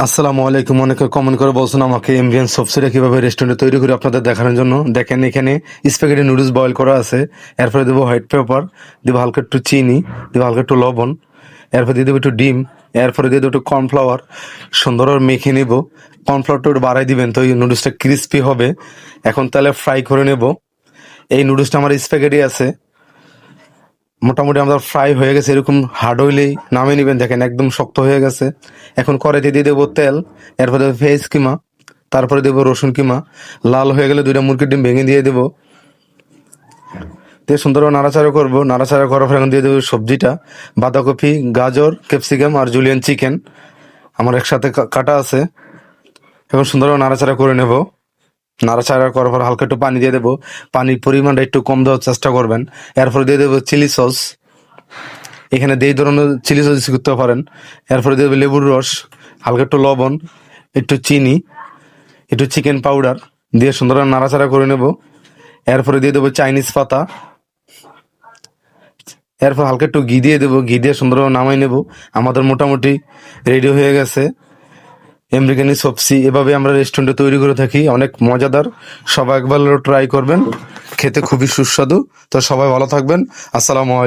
আসসালামু আলাইকুম। অনেকে কমেন্ট করে বলছেন আমাকে এমভিএন সবসিটা কিভাবে রেস্টুরেন্টে তৈরি করে আপনাদের দেখানোর জন্য। দেখেন এখানে স্প্যাগেটি নুডলস বয়েল করা আছে। এরপরে দেবো হোয়াইট পেপার, দেবো হালকা একটু চিনি, দেবো হালকা একটু লবণ, এরপর দিয়ে দেবো একটু ডিম, এরপরে দিয়ে দেবো একটু কর্নফ্লাওয়ার। সুন্দরভাবে মেখে নেব। কর্নফ্লাওয়ারটা একটু বাড়াই দিবেন তো এই নুডলসটা ক্রিস্পি হবে। এখন তাহলে ফ্রাই করে নেব। এই নুডলসটা আমার স্প্যাগেটি আছে, মোটামুটি আমাদের ফ্রাই হয়ে গেছে। এরকম হার্ড হইলেই নামিয়ে নেবেন। দেখেন একদম শক্ত হয়ে গেছে। এখন কড়াইতে দিয়ে দেবো তেল, এরপরে দেবো ভেজ কিমা, তারপরে দেবো রসুন কিমা। লাল হয়ে গেলে 2টা মুরগির ডিম ভেঙে দিয়ে দেবো, দিয়ে সুন্দরভাবে নাড়াচাড়া করবো। নাড়াচাড়া করার পর এখন দিয়ে দেবো সবজিটা, বাঁধাকপি, গাজর, ক্যাপসিকাম আর জুলিয়ান চিকেন আমার একসাথে কাটা আছে। এখন সুন্দরভাবে নাড়াচাড়া করে নেব। নাড়াচাড়া করার পর হালকা একটু পানি দিয়ে দেবো। পানির পরিমাণটা একটু কম দেওয়ার চেষ্টা করবেন। এরপরে দিয়ে দেবো চিলি সস, এখানে যেই ধরনের চিলি সস ইউজ করতে পারেন। এরপরে দিয়ে দেবো লেবুর রস, হালকা একটু লবণ, একটু চিনি, একটু চিকেন পাউডার দিয়ে সুন্দরভাবে নাড়াচাড়া করে নেব। এরপরে দিয়ে দেবো চাইনিজ পাতা, এরপর হালকা একটু ঘি দিয়ে দেবো। ঘি দিয়ে সুন্দরভাবে নামাই নেব। আমাদের মোটামুটি রেডি হয়ে গেছে আমেরিকানি সবজি। এভাবে আমরা রেস্টুরেন্টে তৈরি করে থাকি, অনেক মজাদার। সবাই একবার ট্রাই করবেন, খেতে খুবই সুস্বাদু। তো সবাই ভালো থাকবেন। আসসালামু আলাইকুম।